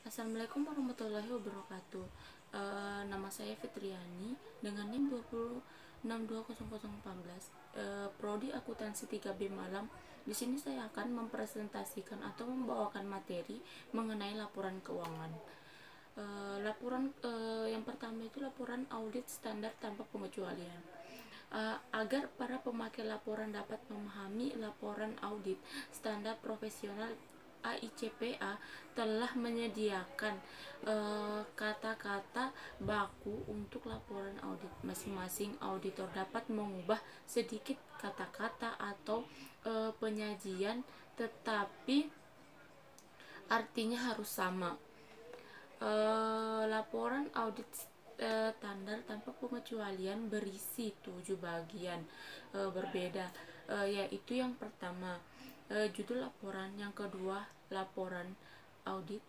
Assalamualaikum warahmatullahi wabarakatuh. Nama saya Fitriani dengan NIM 2620014. Prodi Akuntansi 3B Malang. Di sini saya akan mempresentasikan atau membawakan materi mengenai laporan keuangan. Yang pertama itu laporan audit standar tanpa pengecualian. Agar para pemakai laporan dapat memahami laporan audit standar profesional, AICPA telah menyediakan kata-kata baku untuk laporan audit. Masing-masing auditor dapat mengubah sedikit kata-kata atau penyajian, tetapi artinya harus sama. Laporan audit standar tanpa pengecualian berisi 7 bagian berbeda, yaitu yang pertama judul laporan, yang kedua laporan audit,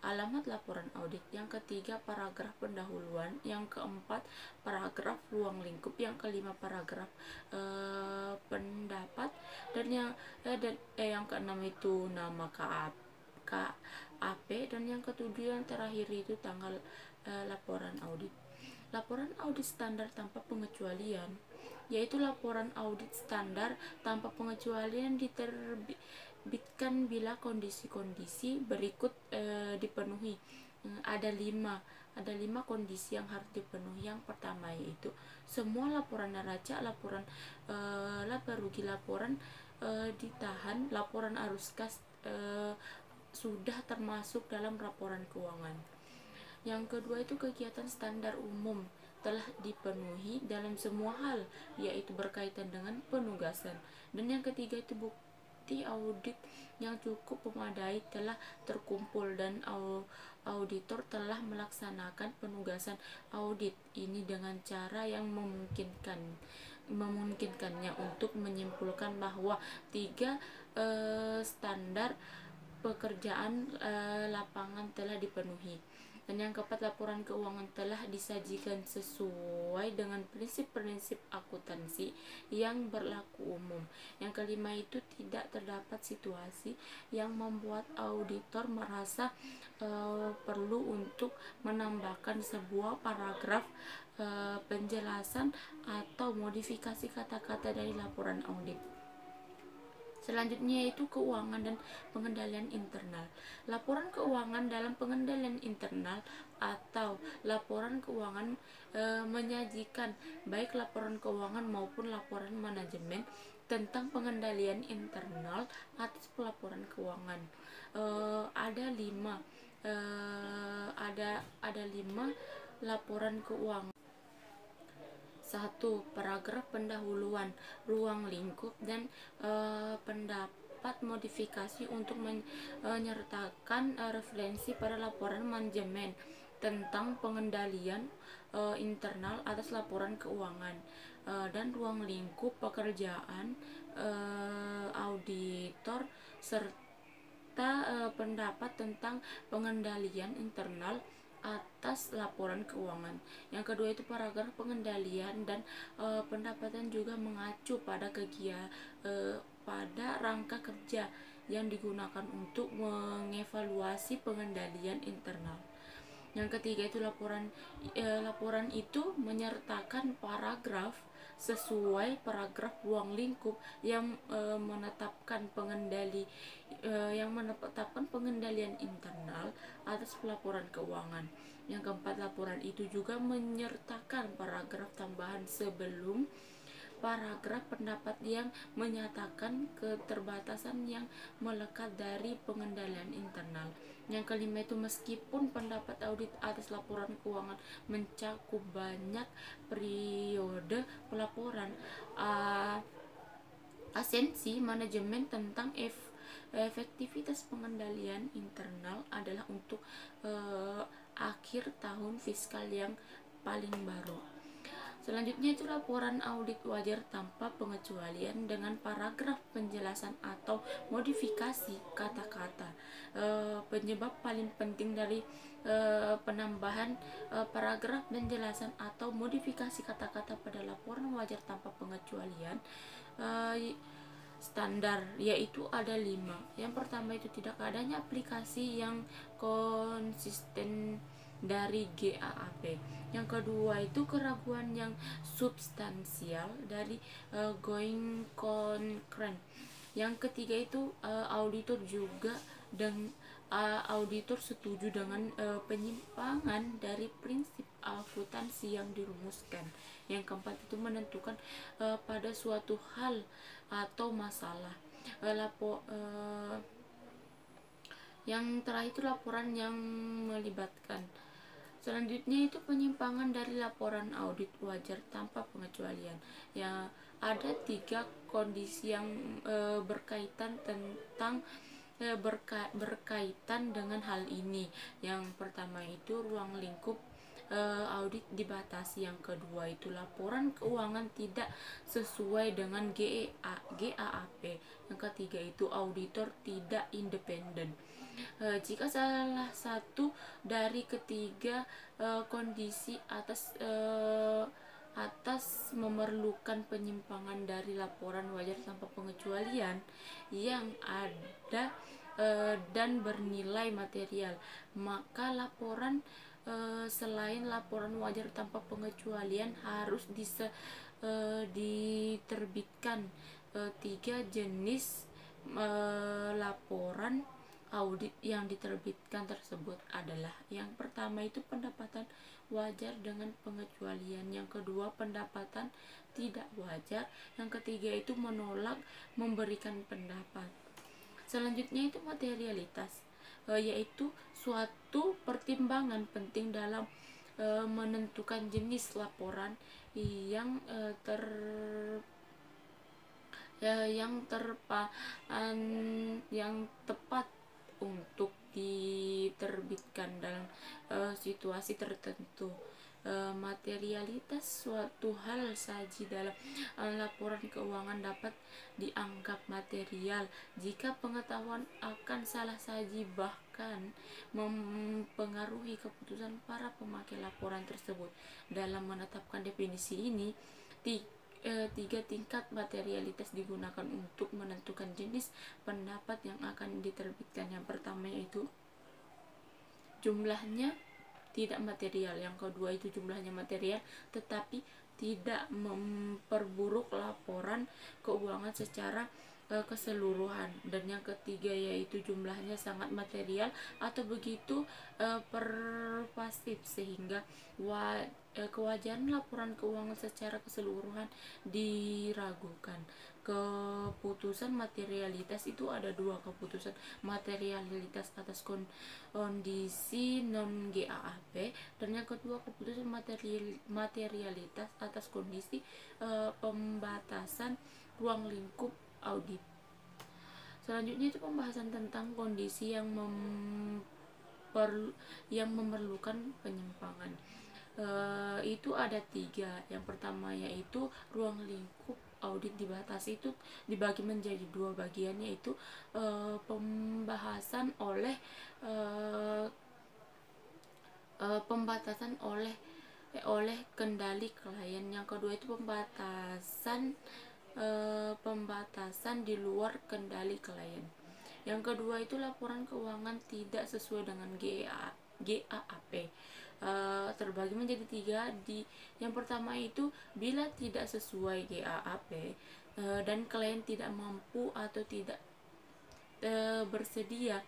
alamat laporan audit, yang ketiga paragraf pendahuluan, yang keempat paragraf ruang lingkup, yang kelima paragraf pendapat, dan yang keenam itu nama KAP, dan yang ketujuh yang terakhir itu tanggal laporan audit. Laporan audit standar tanpa pengecualian yaitu laporan audit standar tanpa pengecualian diterbitkan bila kondisi-kondisi berikut dipenuhi. Ada lima kondisi yang harus dipenuhi. Yang pertama yaitu semua laporan neraca, laporan laba rugi, laporan ditahan, laporan arus kas sudah termasuk dalam laporan keuangan. Yang kedua itu kegiatan standar umum telah dipenuhi dalam semua hal, yaitu berkaitan dengan penugasan. Dan yang ketiga itu bukti audit yang cukup memadai telah terkumpul dan auditor telah melaksanakan penugasan audit ini dengan cara yang memungkinkannya untuk menyimpulkan bahwa 3 standar pekerjaan lapangan telah dipenuhi. Dan yang keempat, laporan keuangan telah disajikan sesuai dengan prinsip-prinsip akuntansi yang berlaku umum. Yang kelima itu tidak terdapat situasi yang membuat auditor merasa perlu untuk menambahkan sebuah paragraf penjelasan atau modifikasi kata-kata dari laporan audit. Selanjutnya yaitu keuangan dan pengendalian internal. Laporan keuangan dalam pengendalian internal atau laporan keuangan menyajikan baik laporan keuangan maupun laporan manajemen tentang pengendalian internal atas pelaporan keuangan. Ada 5 laporan keuangan. 1. Paragraf pendahuluan, ruang lingkup, dan pendapat modifikasi untuk menyertakan referensi pada laporan manajemen tentang pengendalian internal atas laporan keuangan, dan ruang lingkup pekerjaan auditor serta pendapat tentang pengendalian internal atas laporan keuangan. Yang kedua itu paragraf pengendalian dan pendapatan juga mengacu pada pada rangka kerja yang digunakan untuk mengevaluasi pengendalian internal. Yang ketiga itu laporan itu menyertakan paragraf sesuai paragraf ruang lingkup yang menetapkan pengendalian internal atas pelaporan keuangan. Yang keempat, laporan itu juga menyertakan paragraf tambahan sebelum paragraf pendapat yang menyatakan keterbatasan yang melekat dari pengendalian internal. Yang kelima itu meskipun pendapat audit atas laporan keuangan mencakup banyak periode pelaporan, asensi manajemen tentang efektivitas pengendalian internal adalah untuk akhir tahun fiskal yang paling baru. Selanjutnya itu laporan audit wajar tanpa pengecualian dengan paragraf penjelasan atau modifikasi kata-kata. Penyebab paling penting dari penambahan paragraf penjelasan atau modifikasi kata-kata pada laporan wajar tanpa pengecualian standar yaitu ada 5. Yang pertama itu tidak adanya aplikasi yang konsisten dari GAAP. Yang kedua itu keraguan yang substansial dari going concern. Yang ketiga itu auditor juga dan auditor setuju dengan penyimpangan dari prinsip akuntansi yang dirumuskan. Yang keempat itu menentukan pada suatu hal atau masalah. Yang terakhir itu laporan yang melibatkan. Selanjutnya itu penyimpangan dari laporan audit wajar tanpa pengecualian. Ya, ada 3 kondisi yang berkaitan dengan hal ini. Yang pertama itu ruang lingkup audit dibatasi. Yang kedua itu laporan keuangan tidak sesuai dengan GAAP. Yang ketiga itu auditor tidak independen. Jika salah satu dari ketiga kondisi atas memerlukan penyimpangan dari laporan wajar tanpa pengecualian yang ada dan bernilai material, maka laporan selain laporan wajar tanpa pengecualian harus diterbitkan. 3 jenis laporan audit yang diterbitkan tersebut adalah: yang pertama itu pendapatan wajar dengan pengecualian, yang kedua pendapatan tidak wajar, yang ketiga itu menolak memberikan pendapat. Selanjutnya itu materialitas, yaitu suatu pertimbangan penting dalam menentukan jenis laporan yang tepat untuk diterbitkan dalam situasi tertentu. Materialitas suatu hal saji dalam laporan keuangan dapat dianggap material jika pengetahuan akan salah saji bahkan mempengaruhi keputusan para pemakai laporan tersebut. Dalam menetapkan definisi ini, 3 tingkat materialitas digunakan untuk menentukan jenis pendapat yang akan diterbitkan. Yang pertama yaitu jumlahnya tidak material, yang kedua itu jumlahnya material tetapi tidak memperburuk laporan keuangan secara keseluruhan, dan yang ketiga yaitu jumlahnya sangat material atau begitu pervasif sehingga kewajaran laporan keuangan secara keseluruhan diragukan. Keputusan materialitas itu ada 2, keputusan materialitas atas kondisi non GAAP, dan yang kedua keputusan materialitas atas kondisi pembatasan ruang lingkup audit. Selanjutnya itu pembahasan tentang kondisi yang memerlukan penyimpangan. Itu ada 3. Yang pertama yaitu ruang lingkup audit dibatasi, itu dibagi menjadi 2 bagian, yaitu pembatasan oleh kendali klien. Yang kedua itu pembatasan di luar kendali klien. Yang kedua itu laporan keuangan tidak sesuai dengan GAAP. Terbagi menjadi 3. Yang pertama itu bila tidak sesuai GAAP dan klien tidak mampu atau tidak bersedia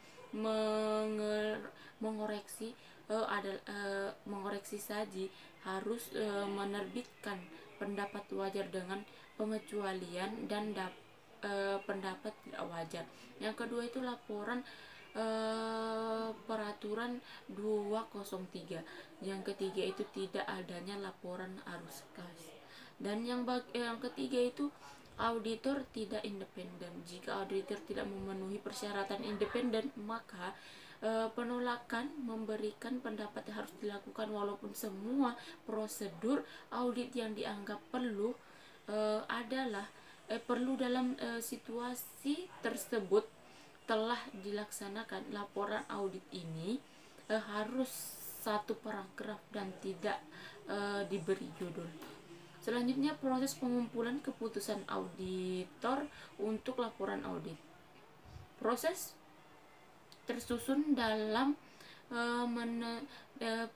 mengoreksi saji, harus menerbitkan pendapat wajar dengan pengecualian dan pendapat tidak wajar. Yang kedua itu laporan peraturan 203. Yang ketiga itu tidak adanya laporan arus kas. Dan yang ketiga itu auditor tidak independen. Jika auditor tidak memenuhi persyaratan independen, maka penolakan memberikan pendapat harus dilakukan walaupun semua prosedur audit yang dianggap perlu dalam situasi tersebut telah dilaksanakan. Laporan audit ini harus 1 paragraf dan tidak diberi judul. Selanjutnya proses pengumpulan keputusan auditor untuk laporan audit. Proses tersusun dalam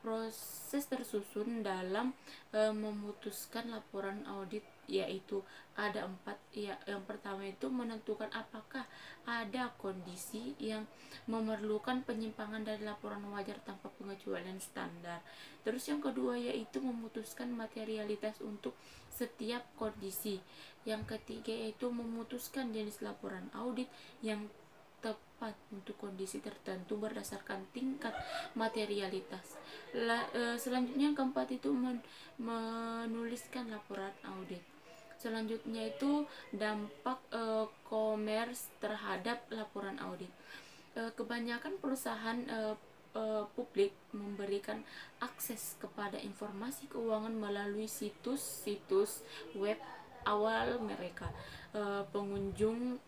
proses tersusun dalam memutuskan laporan audit, yaitu ada 4 ya. Yang pertama itu menentukan apakah ada kondisi yang memerlukan penyimpangan dari laporan wajar tanpa pengecualian standar. Terus yang kedua yaitu memutuskan materialitas untuk setiap kondisi. Yang ketiga yaitu memutuskan jenis laporan audit yang tepat untuk kondisi tertentu berdasarkan tingkat materialitas. Selanjutnya yang keempat itu menuliskan laporan audit. Selanjutnya itu dampak komers terhadap laporan audit. Kebanyakan perusahaan publik memberikan akses kepada informasi keuangan melalui situs-situs web awal mereka. Pengunjung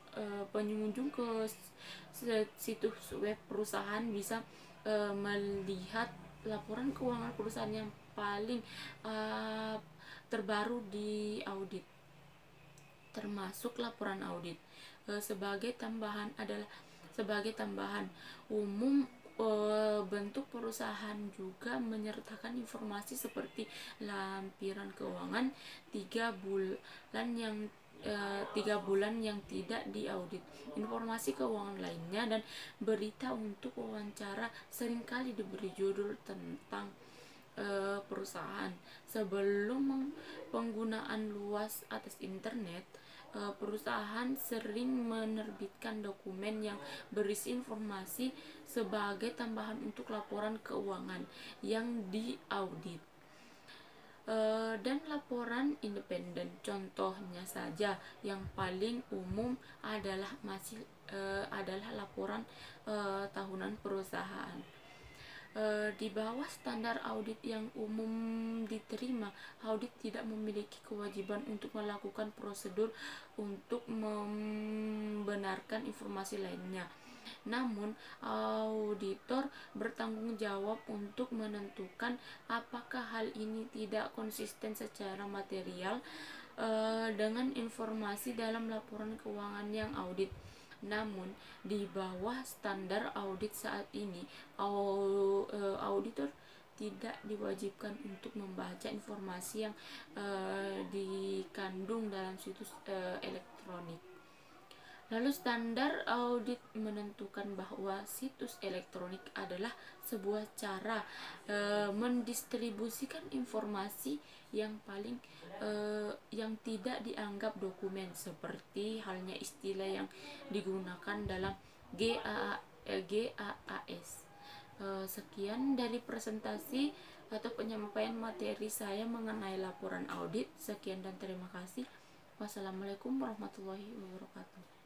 ke situs web perusahaan bisa melihat laporan keuangan perusahaan yang paling terbaru di audit, termasuk laporan audit. Sebagai tambahan umum, bentuk perusahaan juga menyertakan informasi seperti lampiran keuangan 3 bulan yang tidak diaudit, informasi keuangan lainnya, dan berita untuk wawancara seringkali diberi judul tentang perusahaan. Sebelum penggunaan luas atas internet, perusahaan sering menerbitkan dokumen yang berisi informasi sebagai tambahan untuk laporan keuangan yang diaudit. Dan laporan independen, contohnya saja yang paling umum adalah laporan tahunan perusahaan. Di bawah standar audit yang umum diterima, audit tidak memiliki kewajiban untuk melakukan prosedur untuk membenarkan informasi lainnya. Namun, auditor bertanggung jawab untuk menentukan apakah hal ini tidak konsisten secara material dengan informasi dalam laporan keuangan yang audit. Namun, di bawah standar audit saat ini, auditor tidak diwajibkan untuk membaca informasi yang dikandung dalam situs elektronik. Lalu standar audit menentukan bahwa situs elektronik adalah sebuah cara mendistribusikan informasi yang tidak dianggap dokumen, seperti halnya istilah yang digunakan dalam GAAS. Sekian dari presentasi atau penyampaian materi saya mengenai laporan audit. Sekian dan terima kasih. Wassalamualaikum warahmatullahi wabarakatuh.